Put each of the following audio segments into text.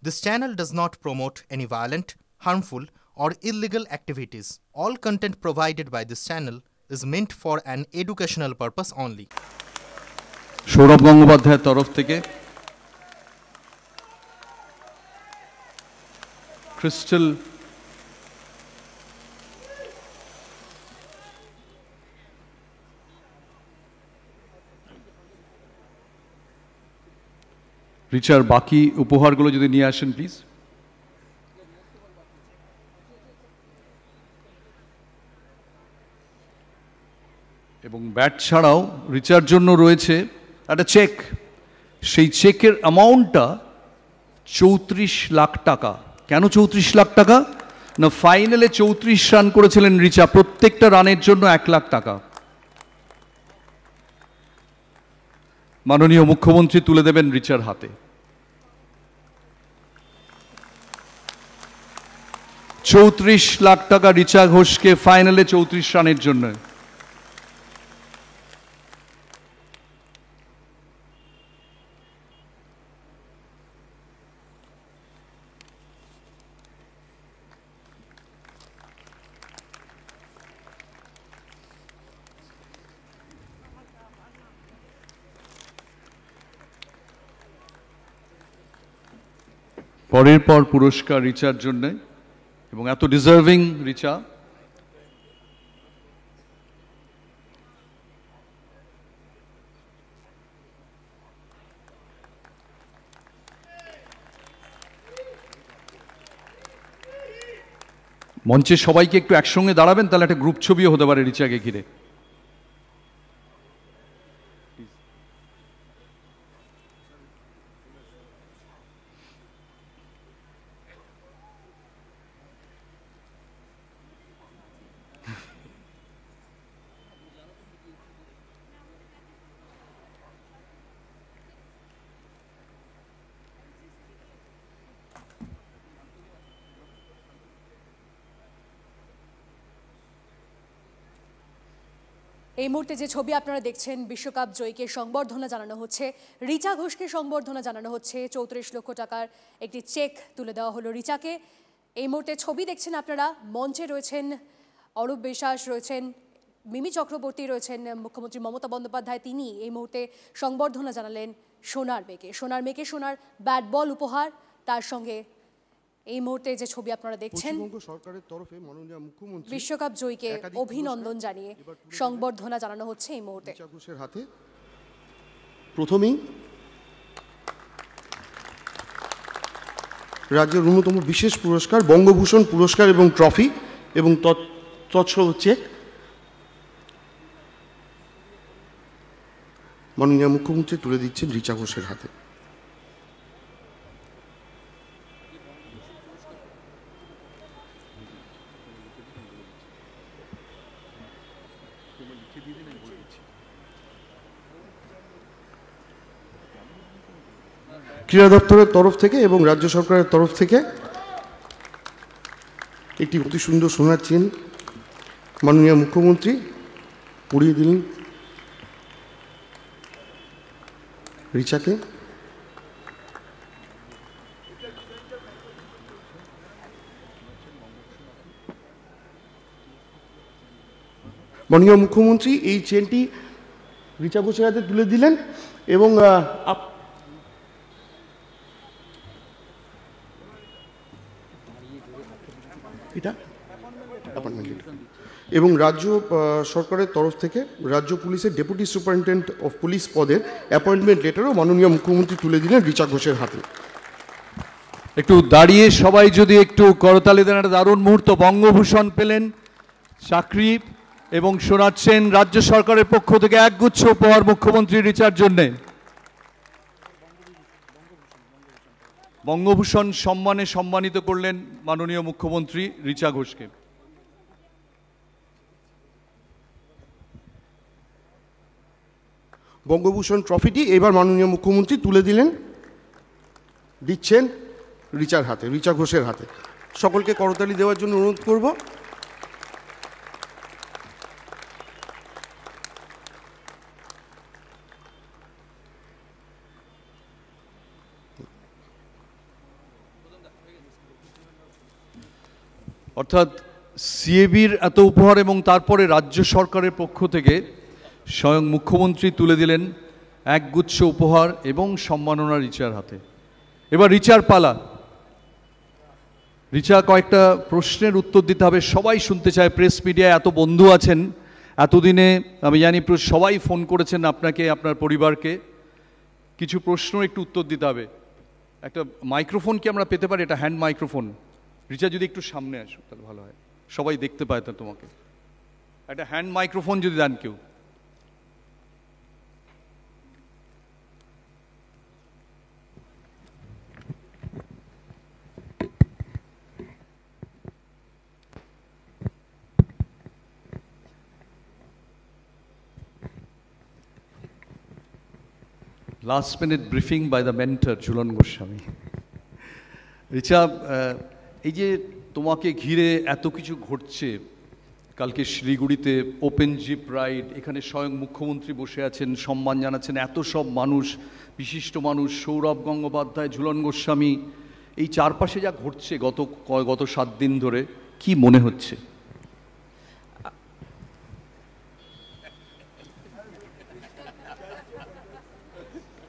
This channel does not promote any violent, harmful, or illegal activities. All content provided by this channel is meant for an educational purpose only. Sourav গঙ্গোপাধ্যায়ের তরফ থেকে crystal রিচার বাকি উপহারগুলো যদি নিয়ে আসেন please. এবং bat ছাড়াও রিচার জন্য রয়েছে একটা চেক, সেই চেকের অ্যামাউন্টটা 34 লাখ টাকা। কেন 34 লাখ টাকা? না, ফাইনালে 34 রান করেছিলেন রিচা, প্রত্যেকটা রানের জন্য 1 লাখ টাকা মাননীয় মুখ্যমন্ত্রী তুলে দেবেন রিচার হাতে। 34 লাখ টাকা রিচা ঘোষকে ফাইনালে 34 রানের জন্য। পরের পর পুরস্কার রিচার জন্য, এবং এত ডিজার্ভিং রিচা। মঞ্চে সবাইকে একটু একসঙ্গে দাঁড়াবেন, তাহলে একটা গ্রুপ ছবিও হতে পারে রিচাকে ঘিরে। এই মুহূর্তে যে ছবি আপনারা দেখছেন, বিশ্বকাপ জয়ীকে সংবর্ধনা জানানো হচ্ছে, রিচা ঘোষকে সংবর্ধনা জানানো হচ্ছে। 34 লক্ষ টাকার একটি চেক তুলে দেওয়া হলো রিচাকে। এই মুহূর্তে ছবি দেখছেন আপনারা, মঞ্চে রয়েছেন অরূপ বিশ্বাস, রয়েছেন মিমি চক্রবর্তী, রয়েছেন মুখ্যমন্ত্রী মমতা বন্দ্যোপাধ্যায়। তিনি এই মুহূর্তে সংবর্ধনা জানালেন সোনার মেয়েকে সোনার ব্যাট বল উপহার। তার সঙ্গে এই মুহূর্তে যে ছবি আপনারা দেখছেন, সরকারের তরফে মাননীয় মুখ্যমন্ত্রী বিশ্বকাপ জয়ীকে অভিনন্দন জানিয়ে সংবর্ধনা জানানো হচ্ছে এই মুহূর্তে। রিচা ঘোষের হাতে প্রথমেই রাজ্যের অন্যতম বিশেষ পুরস্কার বঙ্গভূষণ পুরস্কার এবং ট্রফি এবং তৎসহ চেক মাননীয় মুখ্যমন্ত্রী তুলে দিচ্ছেন রিচা ঘোষের হাতে। ক্রীড়া দপ্তরের তরফ থেকে এবং রাজ্য সরকারের তরফ থেকে একটি অতি সুন্দর সোনার চেন মাননীয় মুখ্যমন্ত্রী পরিয়ে দিলেন রিচাকে। মাননীয় মুখ্যমন্ত্রী এই চেনটি রিচা ঘোষের হাতে তুলে দিলেন এবং এটা এবং রাজ্য সরকারের তরফ থেকে রাজ্য পুলিশের ডেপুটি সুপারিনটেন্ডেন্ট অফ পুলিশ পদের অ্যাপয়েন্টমেন্ট লেটারও মাননীয় মুখ্যমন্ত্রী তুলে দিলেন রিচা ঘোষের হাতে। একটু দাঁড়িয়ে সবাই যদি একটু করতালি দেন, একটা দারুণ মুহূর্ত। বঙ্গভূষণ পেলেন, চাকরি এবং শোনাচ্ছেন রাজ্য সরকারের পক্ষ থেকে একগুচ্ছ উপহার মুখ্যমন্ত্রী রিচার জন্যে। বঙ্গভূষণ সম্মানে সম্মানিত করলেন মাননীয় মুখ্যমন্ত্রী রিচা ঘোষকে। বঙ্গভূষণ ট্রফিটি এবার মাননীয় মুখ্যমন্ত্রী তুলে দিচ্ছেন রিচার হাতে, রিচা ঘোষের হাতে। সকলকে করতালি দেওয়ার জন্য অনুরোধ করব। অর্থাৎ সিএবির এত উপহার এবং তারপরে রাজ্য সরকারের পক্ষ থেকে স্বয়ং মুখ্যমন্ত্রী তুলে দিলেন একগুচ্ছ উপহার এবং সম্মাননা রিচার হাতে। এবার রিচার পালা। রিচা, কয়েকটা প্রশ্নের উত্তর দিতে হবে, সবাই শুনতে চায়, প্রেস মিডিয়ায় এত বন্ধু আছেন, এতদিনে আমি জানি সবাই ফোন করেছেন আপনাকে, আপনার পরিবারকে, কিছু প্রশ্ন একটু উত্তর দিতে হবে। একটা মাইক্রোফোন কি আমরা পেতে পারি? এটা হ্যান্ড মাইক্রোফোন। রিচা যদি একটু সামনে আসো তাহলে ভালো হয়, সবাই দেখতে পায় তা তোমাকে। একটা হ্যান্ড মাইক্রোফোন যদি দেন কেউ। Last minute briefing by the mentor Jhulan Goswami. Richa, এই যে তোমাকে ঘিরে এত কিছু ঘটছে, কালকে শিলিগুড়িতে ওপেন জিপ রাইড, এখানে স্বয়ং মুখ্যমন্ত্রী বসে আছেন, সম্মান জানাচ্ছেন, এত সব মানুষ, বিশিষ্ট মানুষ, সৌরভ গঙ্গোপাধ্যায়, ঝুলন গোস্বামী, এই চারপাশে যা ঘটছে গত 7 দিন ধরে, কি মনে হচ্ছে?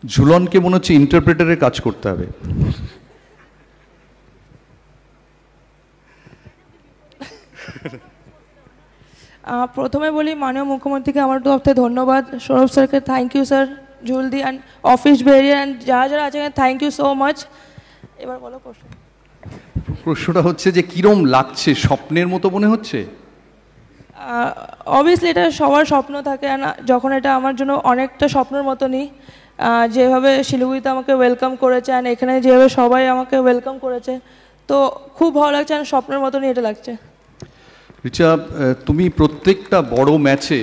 ঝুলনকে মনে হচ্ছে ইন্টারপ্রেটারের কাজ করতে হবে। প্রথমে বলি মাননীয় মুখ্যমন্ত্রীকে আমার তরফ থেকে ধন্যবাদ, সৌরভ স্যারকে থ্যাংক ইউ স্যার, জুলদি অ্যান্ড অফিস বেরিয়ে অ্যান্ড যারা যারা আছেন থ্যাংক ইউ সো মাচ। এবার বলো প্রশ্ন। প্রশ্নটা হচ্ছে যে কিরম লাগছে, স্বপ্নের মতো মনে হচ্ছে? অবভিয়াসলি এটা সবার স্বপ্ন থাকে, যখন এটা আমার জন্য অনেকটা স্বপ্নের মতনই। যেভাবে শিলিগুড়িতে আমাকে ওয়েলকাম করেছে অ্যান্ড এখানে যেভাবে সবাই আমাকে ওয়েলকাম করেছে, তো খুব ভালো লাগছে, আর স্বপ্নের মতনই এটা লাগছে। রিচা, তুমি প্রত্যেকটা বড় ম্যাচে,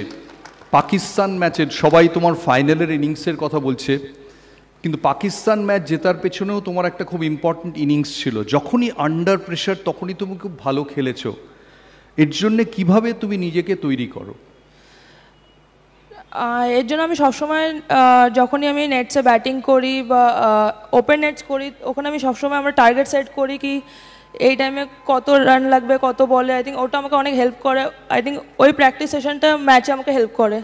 পাকিস্তান ম্যাচের সবাই তোমার ফাইনালের ইনিংসের কথা বলছে, কিন্তু পাকিস্তান ম্যাচ জেতার পেছনেও তোমার একটা খুব ইম্পর্ট্যান্ট ইনিংস ছিল। যখনই আন্ডার প্রেশার তখনই তুমি খুব ভালো খেলেছো। এর জন্যে কিভাবে তুমি নিজেকে তৈরি করো? এর জন্য আমি সবসময় যখনই আমি নেটসে ব্যাটিং করি বা ওপেন নেটস করি, ওখানে আমি সবসময় আমার টার্গেট সেট করি কি এই টাইমে কত রান লাগবে, কত বলে। আই থিঙ্ক ওটা আমাকে অনেক হেল্প করে। আই থিঙ্ক ওই প্র্যাকটিস সেশনটা ম্যাচে আমাকে হেল্প করে।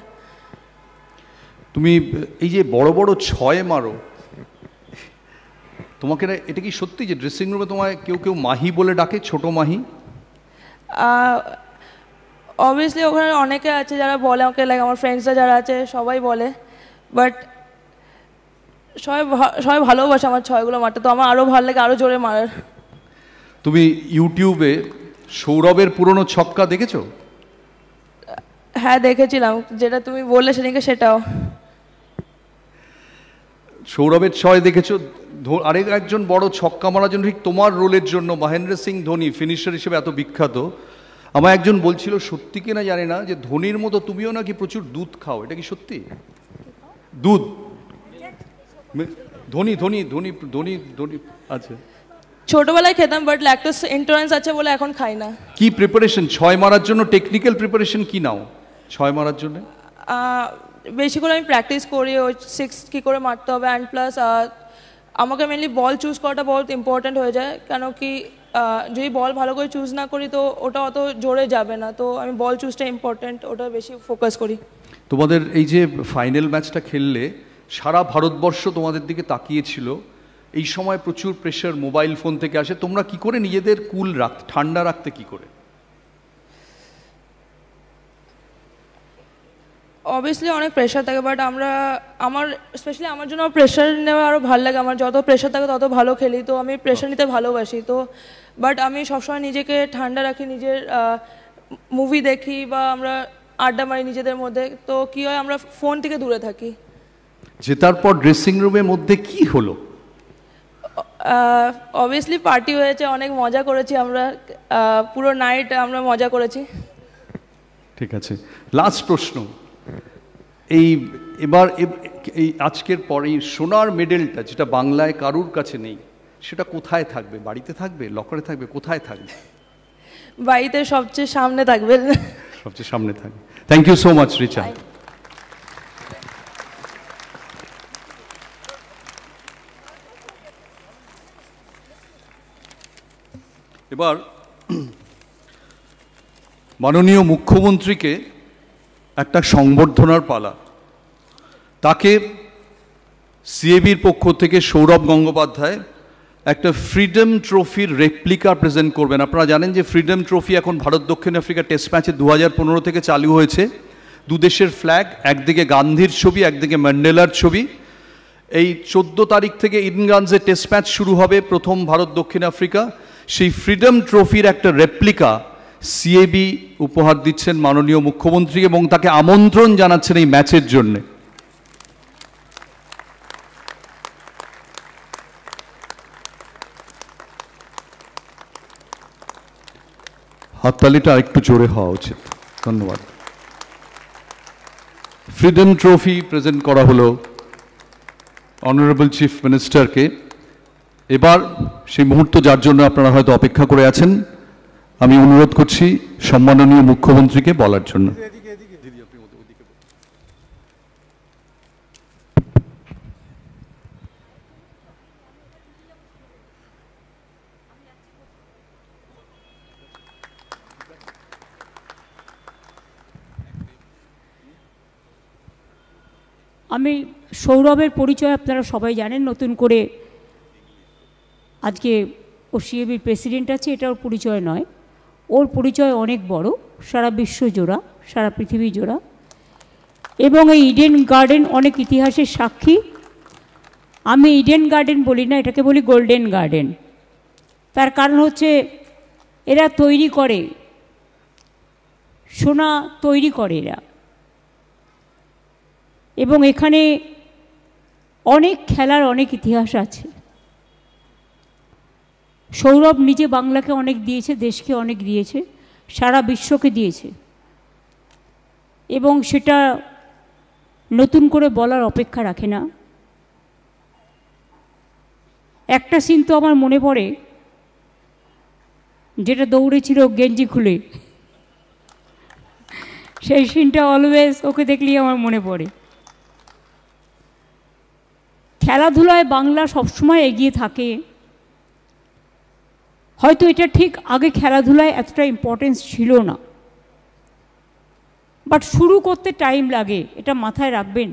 তুমি এই যে বড় বড় 6 মারো, তোমাকে না, এটা কি সত্যি যে ড্রেসিং রুমে তোমায় কেউ কেউ মাহি বলে ডাকে, ছোট মাহি? অবভিয়াসলি ওখানে অনেকে আছে যারা বলে আমাকে, লাইক আমার ফ্রেন্ডসরা যারা আছে সবাই বলে, বাট সবাই ভালোবাসে আমার 6গুলো মারতে, তো আমার আরও ভালো লাগে আরও জোরে মারার। তুমি ইউটিউবে সৌরভের পুরনো ছক্কা দেখেছো? হ্যাঁ দেখেছিলাম, যেটা তুমি বললে সেদিনকে সেটাও। সৌরভের 6 দেখেছো? আরেক একজন বড় ছক্কা মারার জন্য, ঠিক তোমার রোলের জন্য, মহেন্দ্র সিং ধোনি ফিনিশার হিসেবে এত বিখ্যাত। আমার একজন বলছিল, সত্যি কিনা জানি না, যে ধোনির মতো তুমিও নাকি প্রচুর দুধ খাও, এটা কি সত্যি? দুধ ধোনি ধোনি ধোনি ধোনি ধোনি আচ্ছা, ছোটবেলায় খেতাম, বাট ল্যাকটোজ ইন্টলারেন্স আছে বলে এখন খাই না। কি প্রিপারেশন 6 মারার জন্য, টেকনিক্যাল প্রিপারেশন কি নাও 6 মারার জন্য? বেশি করে আমি প্র্যাকটিস করি ওই 6 কী করে মারতে হবে, অ্যান্ড প্লাস আমাকে মেনলি বল চুজ করাটা বহুত ইম্পর্ট্যান্ট হয়ে যায়, কেন কি যদি বল ভালো করে চুজ না করি তো ওটা অত জোরে যাবে না, তো আমি বল চুজটা ইম্পর্ট্যান্ট, ওটা বেশি ফোকাস করি। তোমাদের এই যে ফাইনাল ম্যাচটা খেললে, সারা ভারতবর্ষ তোমাদের দিকে তাকিয়েছিল। এই সময় প্রচুর প্রেশার মোবাইল ফোন থেকে আসে, তোমরা কি করে নিজেদের কুল ঠান্ডা রাখতে কি করে? অবভিয়াসলি অনেক প্রেশার থাকে, বাট স্পেশালি আমার জন্য প্রেশার নেওয়া আরও ভালো লাগে। আমার যত প্রেশার থাকে তত ভালো খেলি, তো আমি প্রেশার নিতে ভালোবাসি। তো বাট আমি সবসময় নিজেকে ঠান্ডা রাখি, নিজের মুভি দেখি বা আমরা আড্ডা মারি নিজেদের মধ্যে, তো কি হয় আমরা ফোন থেকে দূরে থাকি। জেতার পর ড্রেসিং রুমের মধ্যে কি হলো? অবভিয়াসলি পার্টি হয়েছে, অনেক মজা করেছি আমরা, পুরো নাইট আমরা মজা করেছি। ঠিক আছে, লাস্ট প্রশ্ন। এই আজকের পরে সোনার মেডেলটা, যেটা বাংলায় কারুর কাছে নেই, সেটা কোথায় থাকবে? বাড়িতে থাকবে, লকারে থাকবে, কোথায় থাকবে? বাড়িতে সবচেয়ে সামনে থাকবে। সবচেয়ে সামনে থাকবে। Thank you so much Richa. এবার মাননীয় মুখ্যমন্ত্রীকে একটা সংবর্ধনার পালা। তাকে সিএবির পক্ষ থেকে সৌরভ গঙ্গোপাধ্যায় একটা ফ্রিডম ট্রফির রেপ্লিকা প্রেজেন্ট করবেন। আপনারা জানেন যে ফ্রিডম ট্রফি এখন ভারত দক্ষিণ আফ্রিকা টেস্ট ম্যাচে 2015 থেকে চালু হয়েছে। দুদেশের ফ্ল্যাগ, একদিকে গান্ধীর ছবি, একদিকে ম্যান্ডেলার ছবি। এই 14 তারিখ থেকে ইডেনগার্ডেন্সে টেস্ট ম্যাচ শুরু হবে, প্রথম ভারত দক্ষিণ আফ্রিকা। সেই ফ্রিডম ট্রফির একটা রেপ্লিকা সিএবি উপহার দিচ্ছেন মাননীয় মুখ্যমন্ত্রীকে এবং তাকে আমন্ত্রণ জানাচ্ছেন এই ম্যাচের জন্যে। হাততালিটা একটু জোরে হওয়া উচিত। ধন্যবাদ। ফ্রিডম ট্রফি প্রেজেন্ট করা হলো অনারেবল চিফ মিনিস্টারকে। এবার সেই মুহূর্ত যার জন্য আপনারা হয়তো অপেক্ষা করে আছেন, আমি অনুরোধ করছি সম্মাননীয় মুখ্যমন্ত্রীকে বলার জন্য। আমি সৌরভের পরিচয় আপনারা সবাই জানেন, নতুন করে আজকে ও সিএবির প্রেসিডেন্ট আছে এটা ওর পরিচয় নয়। ওর পরিচয় অনেক বড়, সারা বিশ্ব জোড়া, সারা পৃথিবী জোড়া। এবং এই ইডেন গার্ডেন অনেক ইতিহাসের সাক্ষী। আমি ইডেন গার্ডেন বলি না, এটাকে বলি গোল্ডেন গার্ডেন। তার কারণ হচ্ছে এরা তৈরি করে, সোনা তৈরি করে এরা। এবং এখানে অনেক খেলার অনেক ইতিহাস আছে। সৌরভ নিজে বাংলাকে অনেক দিয়েছে, দেশকে অনেক দিয়েছে, সারা বিশ্বকে দিয়েছে। এবং সেটা নতুন করে বলার অপেক্ষা রাখে না। একটা সিন তো আমার মনে পড়ে, যেটা দৌড়েছিল গেঞ্জি খুলে, সেই সিনটা অলওয়েজ ওকে দেখলেই আমার মনে পড়ে। খেলাধুলায় বাংলা সবসময় এগিয়ে থাকে। হয়তো এটা ঠিক আগে খেলাধুলায় এতটা ইম্পর্টেন্স ছিল না, বাট শুরু করতে টাইম লাগে, এটা মাথায় রাখবেন।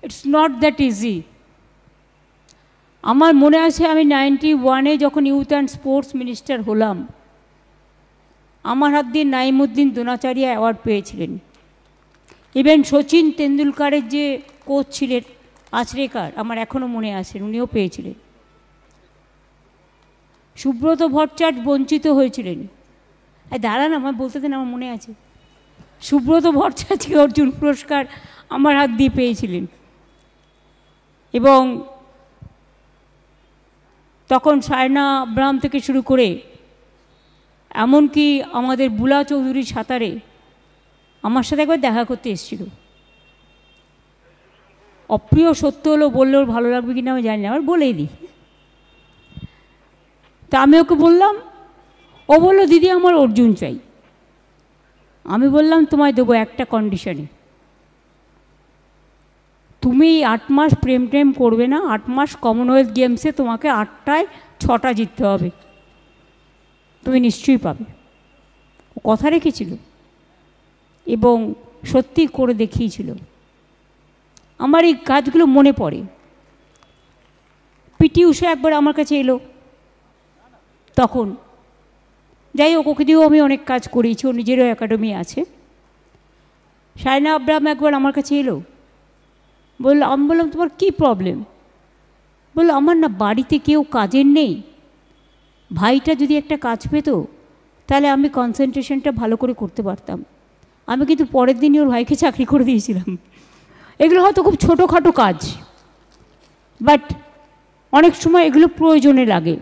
It's not that easy. আমার মনে আছে আমি 91-এ যখন ইউথ অ্যান্ড স্পোর্টস মিনিস্টার হলাম, আমার হাত দিয়ে নাইমুদ্দিন দ্রোণাচার্য অ্যাওয়ার্ড পেয়েছিলেন। ইভেন সচিন তেন্ডুলকারের যে কোচ ছিলেন আচরেকার, আমার এখনও মনে আছে, উনিও পেয়েছিলেন। সুব্রত ভট্টাচার্য বঞ্চিত হয়েছিলেন। দাঁড়ান, আমার বলতে দেন, আমার মনে আছে। সুব্রত ভট্টাচার্যকে অর্জুন পুরস্কার আমার হাত দিয়ে পেয়েছিলেন। এবং তখন সায়না আব্রাহাম থেকে শুরু করে এমনকি আমাদের বুলা চৌধুরী সাঁতারে আমার সাথে একবার দেখা করতে এসেছিল। অপ্রিয় সত্য হলো, বললে ওর ভালো লাগবে কিনা আমি জানি না, আমার বলেই দিই। তা আমি ওকে বললাম, ও বললো দিদি আমার অর্জুন চাই। আমি বললাম তোমায় দেবো একটা কন্ডিশনে, তুমি 8 মাস প্রেম টেম করবে না, 8 মাস কমনওয়েলথ গেমসে তোমাকে 8টায় 6টা জিততে হবে, তুমি নিশ্চয়ই পাবে। ও কথা রেখেছিল এবং সত্যি করে দেখিয়েছিল। আমার এই কাজগুলো মনে পড়ে। পিটি উষা একবার আমার কাছে এলো তখন, যাই হোক, ওকে দিয়েও আমি অনেক কাজ করিয়েছি, ওর নিজেরও একাডেমি আছে। সায়না আব্রাহাম একবার আমার কাছে এলো, বললো, আমি বললাম তোমার কী প্রবলেম? বললো আমার না বাড়িতে কেউ কাজের নেই, ভাইটা যদি একটা কাজ পেত তাহলে আমি কনসেন্ট্রেশনটা ভালো করে করতে পারতাম। আমি কিন্তু পরের দিনই ওর ভাইকে চাকরি করে দিয়েছিলাম। এগুলো হয়তো খুব ছোটোখাটো কাজ, বাট অনেক সময় এগুলো প্রয়োজনে লাগে।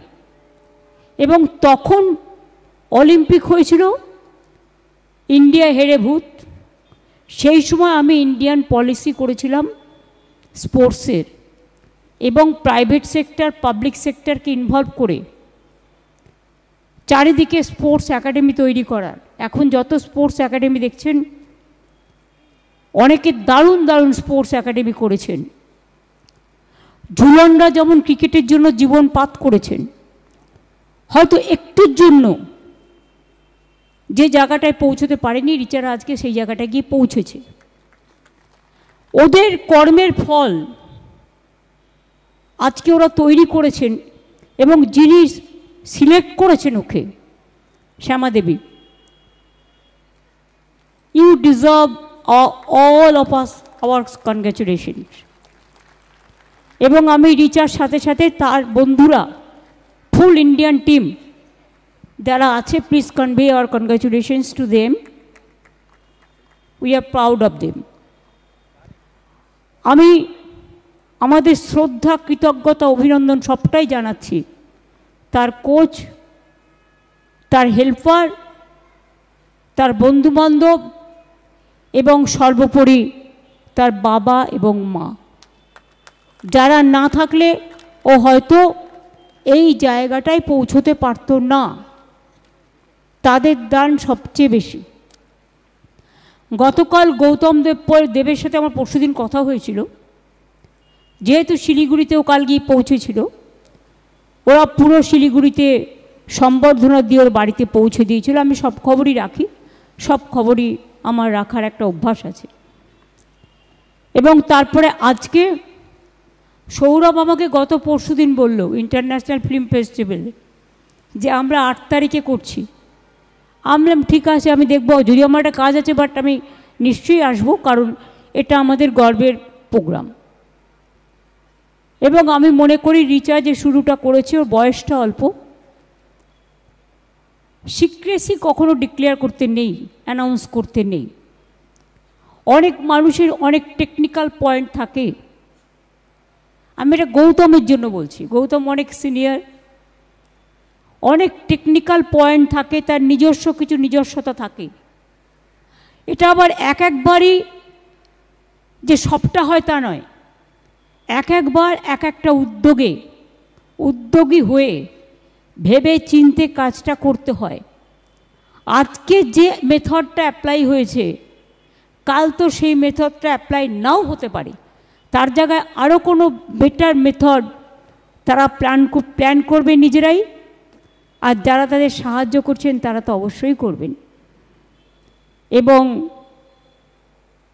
এবং তখন অলিম্পিক হয়েছিল, ইন্ডিয়া হেরে ভূত। সেই সময় আমি ইন্ডিয়ান পলিসি করেছিলাম স্পোর্টসের, এবং প্রাইভেট সেক্টর পাবলিক সেক্টরকে ইনভলভ করে চারিদিকে স্পোর্টস একাডেমি তৈরি করার। এখন যত স্পোর্টস একাডেমি দেখছেন, অনেকে দারুণ দারুণ স্পোর্টস একাডেমি করেছেন। ঝুলনরা যেমন ক্রিকেটের জন্য জীবনপাত করেছেন, হয়তো একটুর জন্য যে জায়গাটায় পৌঁছতে পারেনি, রিচারা আজকে সেই জায়গাটায় গিয়ে পৌঁছেছে। ওদের কর্মের ফল আজকে ওরা তৈরি করেছেন, এবং যিনি সিলেক্ট করেছেন okay, Shyama Devi, you deserve all of us our congratulations. এবং আমি রিচার সাথে সাথে তার বন্ধুরা, ফুল ইন্ডিয়ান টিম যারা আছে, please convey our congratulations to them, we are proud of them. আমি আমাদের শ্রদ্ধা, কৃতজ্ঞতা, অভিনন্দন সবটাই জানাচ্ছি তার কোচ, তার হেল্পার, তার বন্ধুবান্ধব, এবং সর্বোপরি তার বাবা এবং মা, যারা না থাকলে ও হয়তো এই জায়গাটায় পৌঁছতে পারত না। তাদের দান সবচেয়ে বেশি। গতকাল গৌতম দেবের সাথে আমার পরশুদিন কথা হয়েছিল, যেহেতু শিলিগুড়িতেও কাল গিয়ে পৌঁছেছিল, ওরা পুরো শিলিগুড়িতে সম্বর্ধনা দিয়ে ওর বাড়িতে পৌঁছে দিয়েছিল। আমি সব খবরই রাখি, সব খবরই আমার রাখার একটা অভ্যাস আছে। এবং তারপরে আজকে সৌরভ আমাকে গত পরশুদিন বলল ইন্টারন্যাশনাল ফিল্ম ফেস্টিভ্যালে যে আমরা 8 তারিখে করছি। আমি বললাম ঠিক আছে, আমি দেখব, যদি আমার একটা কাজ আছে, বাট আমি নিশ্চয়ই আসবো, কারণ এটা আমাদের গর্বের প্রোগ্রাম। এবং আমি মনে করি রিচা যে শুরুটা করেছে, ওর বয়সটা অল্প, সিক্রেসি কখনো ডিক্লেয়ার করতে নেই, অ্যানাউন্স করতে নেই। অনেক মানুষের অনেক টেকনিক্যাল পয়েন্ট থাকে। আমি এটা গৌতমের জন্য বলছি, গৌতম অনেক সিনিয়র, অনেক টেকনিক্যাল পয়েন্ট থাকে, তার নিজস্ব কিছু নিজস্বতা থাকে। এটা আবার একবারই যে সবটা হয় তা নয়, একবার এক একটা উদ্যোগী হয়ে ভেবে চিনতে কাজটা করতে হয়। আজকে যে মেথডটা অ্যাপ্লাই হয়েছে, কাল তো সেই মেথডটা অ্যাপ্লাই নাও হতে পারে, তার জায়গায় আরও কোনো বেটার মেথড তারা প্ল্যান করবে নিজেরাই, আর যারা তাদের সাহায্য করছেন তারা তো অবশ্যই করবেন। এবং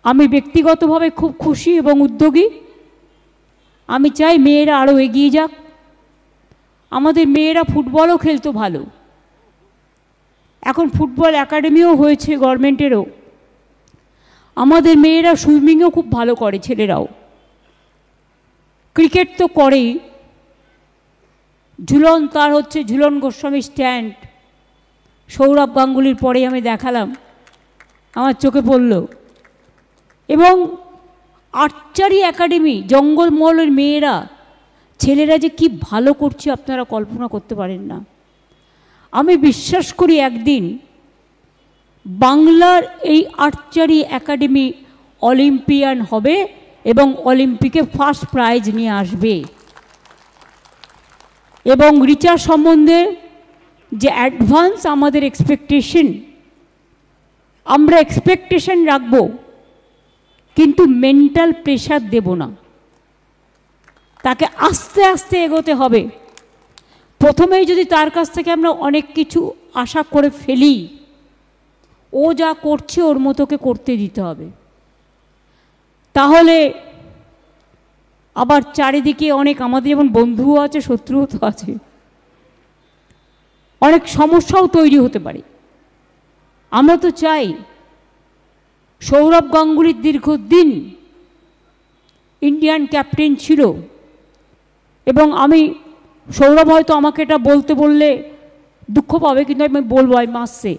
আমি ব্যক্তিগতভাবে খুব খুশি এবং উদ্যোগী। আমি চাই মেয়েরা আরও এগিয়ে যাক। আমাদের মেয়েরা ফুটবলও খেলতো ভালো, এখন ফুটবল একাডেমিও হয়েছে গভর্নমেন্টেরও। আমাদের মেয়েরা সুইমিংও খুব ভালো করে, ছেলেরাও। ক্রিকেট তো করেই। ঝুলন, তার হচ্ছে ঝুলন গোস্বামী স্ট্যান্ড, সৌরভ গাঙ্গুলির পরেই আমি দেখালাম, আমার চোখে পড়ল। এবং আর্চারি একাডেমি, জঙ্গলমহলের মেয়েরা, ছেলেরা যে কি ভালো করছে আপনারা কল্পনা করতে পারেন না। আমি বিশ্বাস করি একদিন বাংলার এই আর্চারি একাডেমি অলিম্পিয়ান হবে এবং অলিম্পিকে ফার্স্ট প্রাইজ নিয়ে আসবে। এবং রিচা সম্বন্ধে যে অ্যাডভান্স আমাদের এক্সপেকটেশন, আমরা এক্সপেকটেশন রাখব, কিন্তু মেন্টাল প্রেশার দেব না। তাকে আস্তে আস্তে এগোতে হবে। প্রথমেই যদি তার কাছ থেকে আমরা অনেক কিছু আশা করে ফেলি, ও যা করছে ওর মতোকে করতে দিতে হবে। তাহলে আবার চারিদিকে অনেক, আমাদের যেমন বন্ধুও আছে, শত্রুও তো আছে, অনেক সমস্যাও তৈরি হতে পারে। আমরা তো চাই সৌরভ গাঙ্গুলির দীর্ঘদিন ইন্ডিয়ান ক্যাপ্টেন ছিল, এবং আমি, সৌরভ হয়তো আমাকে এটা বলতে বললে দুঃখ পাবে, কিন্তু আমি বলবো, আমি মাসে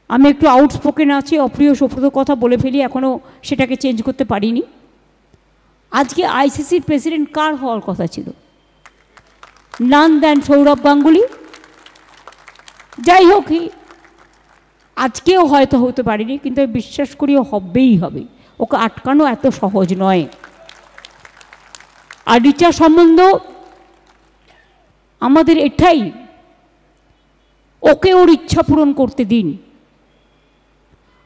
আমি একটু আউটস্পোকেন আছি, অপ্রিয় সপ্রত কথা বলে ফেলি, এখনও সেটাকে চেঞ্জ করতে পারিনি। আজকে আইসিসির প্রেসিডেন্ট কার হওয়ার কথা ছিল? নান দেন সৌরভ গাঙ্গুলি। যাই হোক, আজকেও হয়তো হতে পারিনি, কিন্তু আমি বিশ্বাস করি ও হবেই হবে। ওকে আটকানো এত সহজ নয়। আর রিচা সম্বন্ধ আমাদের এটাই, ওকে ওর ইচ্ছা পূরণ করতে দিন।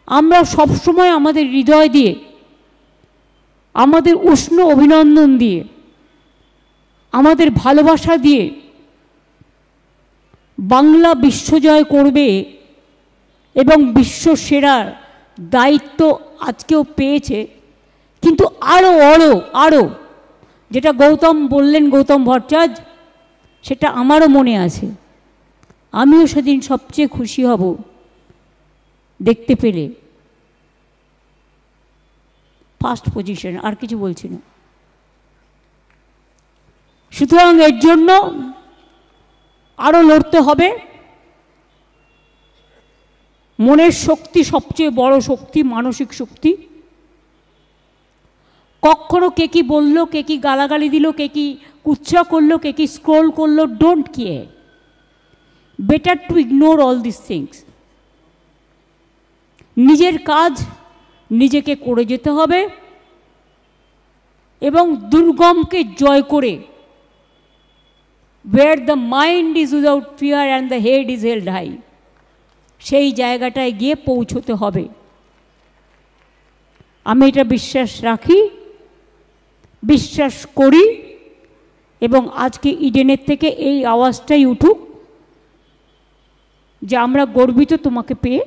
আমরা সবসময় আমাদের হৃদয় দিয়ে, আমাদের উষ্ণ অভিনন্দন দিয়ে, আমাদের ভালোবাসা দিয়ে বাংলা বিশ্বজয় করবে এবং বিশ্ব সেরার দায়িত্ব আজকেও পেয়েছে, কিন্তু আরও যেটা গৌতম বললেন, গৌতম ভট্টাচার্য, সেটা আমারও মনে আছে। আমিও সেদিন সবচেয়ে খুশি হব দেখতে পেলে ফার্স্ট পজিশন, আর কিছু বলছি না। সুতরাং এর জন্য আরও লড়তে হবে। মনের শক্তি সবচেয়ে বড় শক্তি, মানসিক শক্তি। কখনো কে কি বললো, কে কি গালাগালি দিল, কে কি কুচ্ছা করলো, কে কি স্ক্রোল করলো, don't care. Better to ignore all this things. নিজের কাজ নিজেকে করে যেতে হবে এবং দুর্গমকে জয় করে, where the mind is without fear and the head is held high, সেই জায়গাটায় গিয়ে পৌঁছতে হবে। আমি এটা বিশ্বাস রাখি, বিশ্বাস করি, এবং আজকে ইডেনের থেকে এই আওয়াজটাই উঠুক যে আমরা গর্বিত তোমাকে পেয়ে,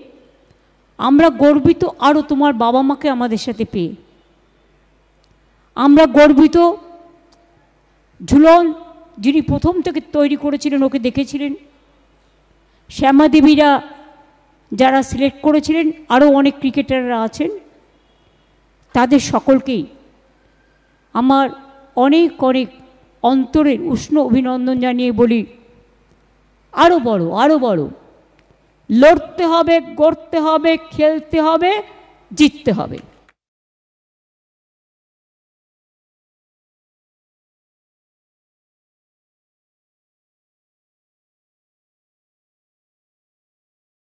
আমরা গর্বিত আরও তোমার বাবা মাকে আমাদের সাথে পেয়ে, আমরা গর্বিত ঝুলন যিনি প্রথম থেকে তৈরি করেছিলেন, ওকে দেখেছিলেন, শ্যামা দেবীরা যারা সিলেক্ট করেছিলেন, আরও অনেক ক্রিকেটাররা আছেন, তাদের সকলকেই আমার অনেক অনেক অন্তরের উষ্ণ অভিনন্দন জানিয়ে বলি, আরও বড় লড়তে হবে, গড়তে হবে, খেলতে হবে, জিততে হবে।